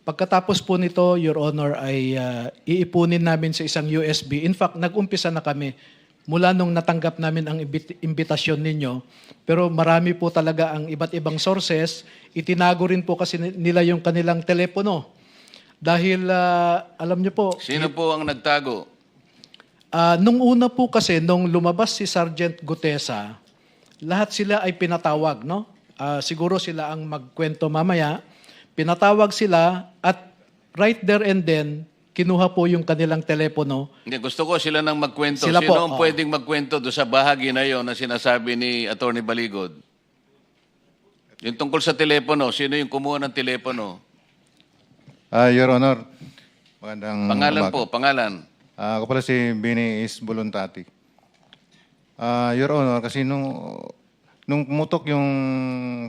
Pagkatapos po nito, Your Honor, ay iipunin namin sa isang USB. In fact, nag-umpisa na kami mula nung natanggap namin ang imbitasyon ninyo. Pero marami po talaga ang iba't ibang sources. Itinago rin po kasi nila yung kanilang telepono. Dahil alam niyo po, Sino po ang nagtago? nung una po kasi, nung lumabas si Sergeant Gutesa, lahat sila ay pinatawag, no? Siguro sila ang magkwento mamaya. Pinatawag sila at right there and then, kinuha po yung kanilang telepono. Hindi, gusto ko sila nang magkwento. Sila Sino po, ang pwedeng magkwento doon sa bahagi na yon na sinasabi ni Atty. Baligod? Yung tungkol sa telepono, sino yung kumuha ng telepono? Your Honor, magandang Pangalan umaga. po, pangalan. Ako pala si Bini is Voluntati. Your Honor, kasi nung pumutok yung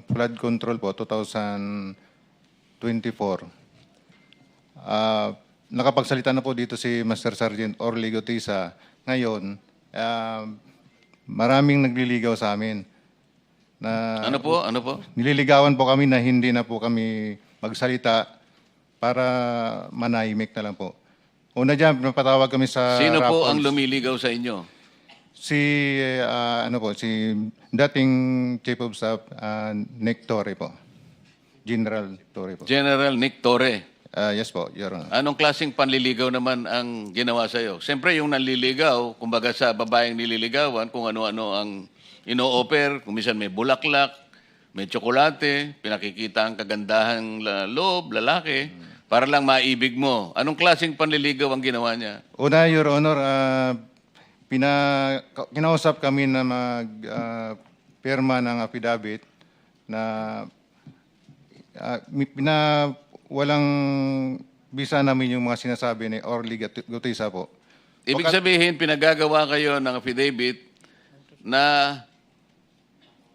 flood control po, 2024, nakapagsalita na po dito si Master Sergeant Orly Gutisa. Ngayon, maraming nagliligaw sa amin. Ano po? Ano po? Nililigawan po kami na hindi na po kami magsalita para manahimik na lang po. Una dyan, napatawag kami sa Sino po ang Raffles. lumiligaw sa inyo? Si dating Chief of Staff, Nick Torre po. General Torre po. General Nick Torre. Yes po, Your Honor. Anong klaseng panliligaw naman ang ginawa sa iyo? Siyempre, yung nanliligaw, kumbaga sa babaeng nililigawan, kung ano-ano ang ino-offer, kung minsan may bulaklak, may tsokolate, pinakikita ang kagandahang loob, lalaki, para lang maibig mo. Anong klaseng panliligaw ang ginawa niya? Una, Your Honor, kinausap kami na pirma ng affidavit na walang bisa namin yung mga sinasabi ni Orly Gutisa po. Ibig sabihin, pinagagawa kayo ng affidavit na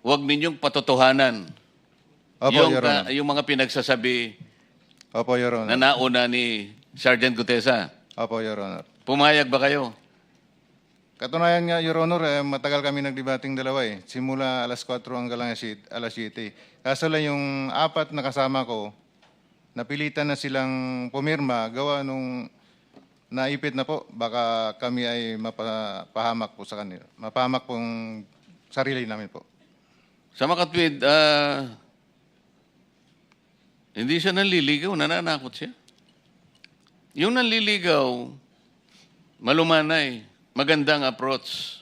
huwag ninyong patotohanan Opo, yung, Your Honor. yung mga pinagsasabi Opo, Your na Honor. nauna ni Sergeant Gutesa. Opo, Your Honor. Pumayag ba kayo? Katunayan nga, Your Honor, matagal kami nagdebating dalawa eh. Simula alas 4 hanggang alas 7. Kaso lang yung apat na kasama ko, napilitan na silang pumirma, gawa nung naipit na po, baka kami ay mapahamak po sa kanila. Mapahamak pong sarili namin po. Sa makatwid, hindi siya nanliligaw, nananakot siya. Yung nanliligaw, malumanay, magandang approach.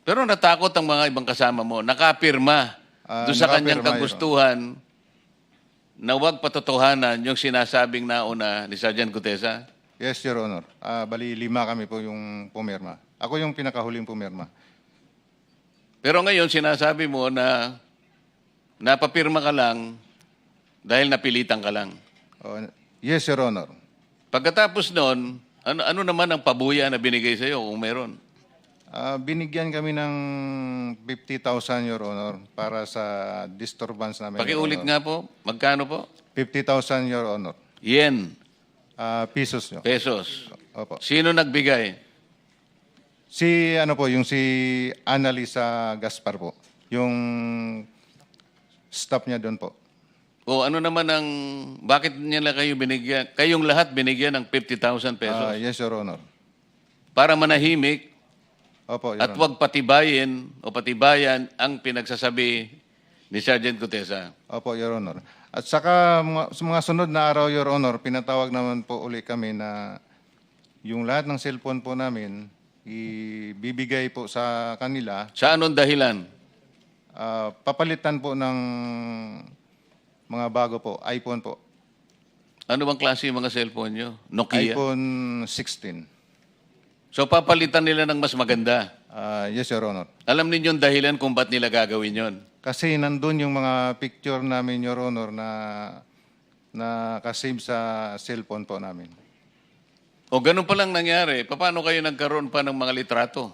Pero natakot ang mga ibang kasama mo, nakapirma doon sa kanyang nakapirma, Your kagustuhan na huwag patotohanan yung sinasabing nauna ni Sergeant Gutesa. Yes, Your Honor. Bali, 5 kami po yung pumirma. Ako yung pinakahuling pumirma. Pero ngayon, sinasabi mo na napapirma ka lang dahil napilitan ka lang. Yes, Your Honor. Pagkatapos noon, ano naman ang pabuya na binigay sa iyo kung meron? Binigyan kami ng 50,000, Your Honor, para sa disturbance namin. Your Pakiulit Honor. nga po, magkano po? 50,000, Your Honor. Yen, Pesos nyo. pesos. Opo. Sino nagbigay? Si Annalisa Gaspar po. Yung staff niya doon po. O ano naman ang, bakit nila kayo binigyan? Kayong lahat binigyan ng 50,000 pesos Yes, Your Honor. para manahimik Opo, Your at Honor. huwag patibayin o patibayan ang pinagsasabi ni Sergeant Gutesa. Opo, Your Honor. At saka sa mga sunod na araw, Your Honor, pinatawag naman po uli kami na yung lahat ng cellphone po namin ibibigay po sa kanila. Sa anong dahilan? Papalitan po ng mga bago po, iPhone po. Ano bang klase yung mga cellphone nyo? Nokia? iPhone 16. So papalitan nila ng mas maganda. Yes, Your Honor. Alam ninyong dahilan kung ba't nila gagawin yon? Kasi nandun yung mga picture namin, Your Honor, na kasave sa cellphone po namin. O ganun pa lang nangyari, paano kayo nagkaroon pa ng mga litrato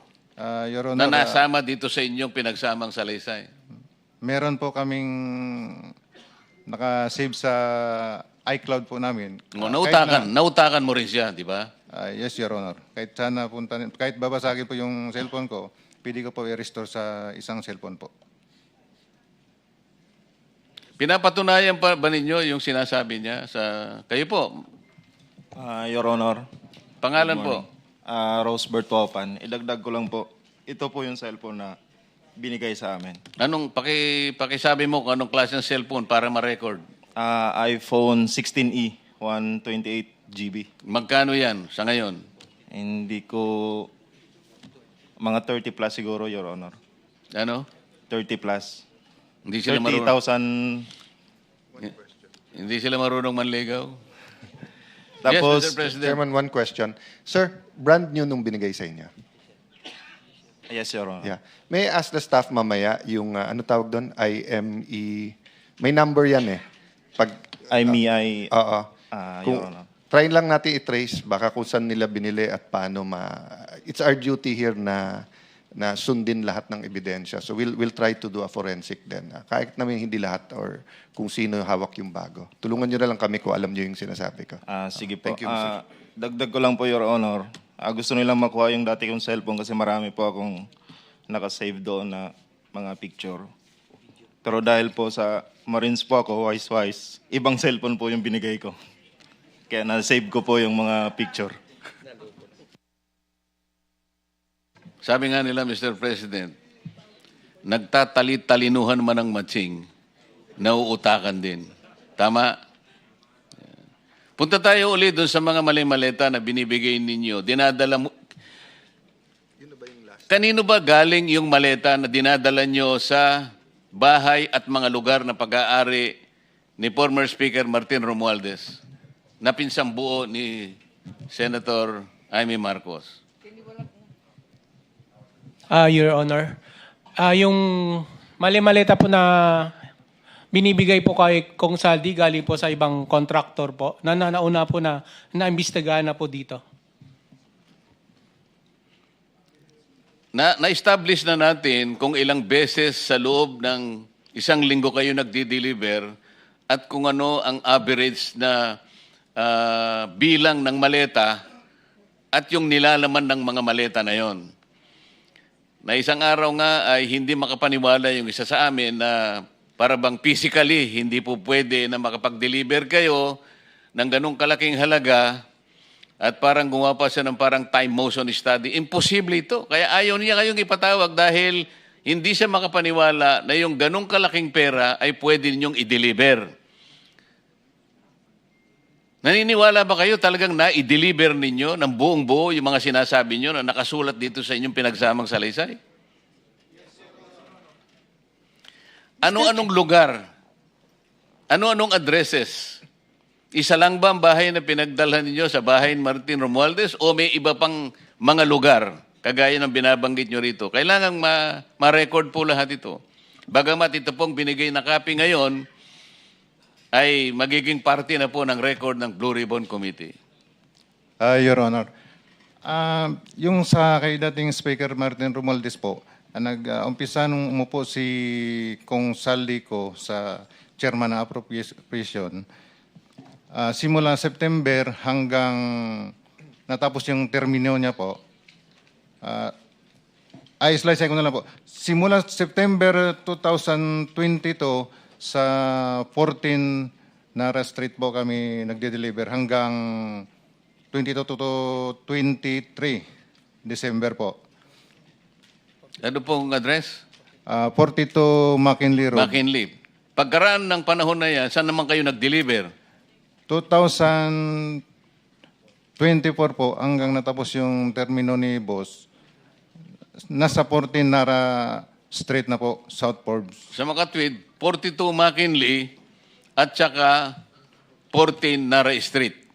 Your na Honor, nasama dito sa inyong pinagsamang salaysay? meron po kaming nakasave sa iCloud po namin. O, nautakan mo rin siya, di ba? Yes, Your Honor. Kahit babasagin po yung cellphone ko, pwede ko po i-restore sa isang cellphone po. Pinapatunayan pa ba ninyo yung sinasabi niya sa... Kayo po, Your Honor, pangalan po. Rosebert Popan. Idagdag ko lang po, ito po yung cellphone na binigay sa amin. Anong, pakisabi mo kung anong klase ng cellphone para ma-record. iPhone 16e, 128 GB. Magkano yan sa ngayon? Hindi ko, mga 30 plus siguro, Your Honor. Ano? 30 plus. Hindi sila marunong, 30,000. hindi sila marunong manligaw? Tapos, yes, Mr. President. Chairman, one question. Sir, brand new nung binigay sa inyo. yes, Your Honor. Yeah. May I ask the staff mamaya yung, ano tawag doon? IME. May number yan eh. Pag, IMEI, oo. Your Honor. Try lang natin i-trace baka kung saan nila binili at paano It's our duty here na sundin lahat ng ebidensya. So we'll try to do a forensic din. Kahit namin hindi lahat or kung sino hawak yung bago. Tulungan nyo na lang kami kung alam nyo yung sinasabi ko. Sige po. Thank you, Mr. Dagdag ko lang po, Your Honor. Gusto nilang makuha yung dati kong cellphone kasi marami po akong nakasave doon na mga picture. Pero dahil po sa Marines po ako, wise, ibang cellphone po yung binigay ko. Kaya na-save ko po yung mga picture. Sabi nga nila, Mr. President, nagtatalit-talinuhan man ang matsing, nauutakan din. Tama? Punta tayo ulit doon sa mga mali-maleta na binibigay ninyo. Dinadala mo... Kanino ba galing yung maleta na dinadala nyo sa bahay at mga lugar na pag-aari ni former Speaker Martin Romualdez na pinsang buo ni Senator Amy Marcos? Your Honor, yung mali-maleta po na binibigay po kay Kong Saldi galing po sa ibang contractor po na nauna po na naimbestigahan na po dito. Na-establish na natin kung ilang beses sa loob ng isang linggo kayo nagdi-deliver at kung ano ang average na bilang ng maleta at yung nilalaman ng mga maleta na yon. Na isang araw nga ay hindi makapaniwala yung isa sa amin na para bang physically hindi po pwede na makapag-deliver kayo ng ganong kalaking halaga at parang gumawa pa siya ng parang time motion study. Imposible ito. Kaya ayaw niya kayong ipatawag dahil hindi siya makapaniwala na yung ganong kalaking pera ay pwede ninyong i-deliver. Naniniwala ba kayo talagang na-i-deliver ninyo ng buong buo yung mga sinasabi nyo na nakasulat dito sa inyong pinagsamang salaysay? Ano-anong lugar? Ano-anong addresses? Isa lang ba ang bahay na pinagdalhan ninyo sa bahay ni Martin Romualdez o may iba pang mga lugar kagaya ng binabanggit nyo rito? Kailangan ma-record po lahat ito. Bagamat ito pong binigay na copy ngayon, ay magiging parte na po ng record ng Blue Ribbon Committee. Your Honor, yung sa kay dating Speaker Martin Romualdez po, nag-umpisa nung umupo si Kong Saldi ko sa chairman ng appropriation, simula September hanggang natapos yung termino niya po, slice ko na lang po. Simula September 2022 sa 14 Nara Street po kami nagde-deliver hanggang 22 to 23 December po. Ano pong address? 42 McKinley Road. McKinley. Pagkaraan ng panahon na yan, saan naman kayo nag-deliver? 2024 po hanggang natapos yung termino ni Boss. Nasa 14 Nara Street na po, South Forbes. Sa Makatwid, 42 McKinley at saka 14 Nara Street.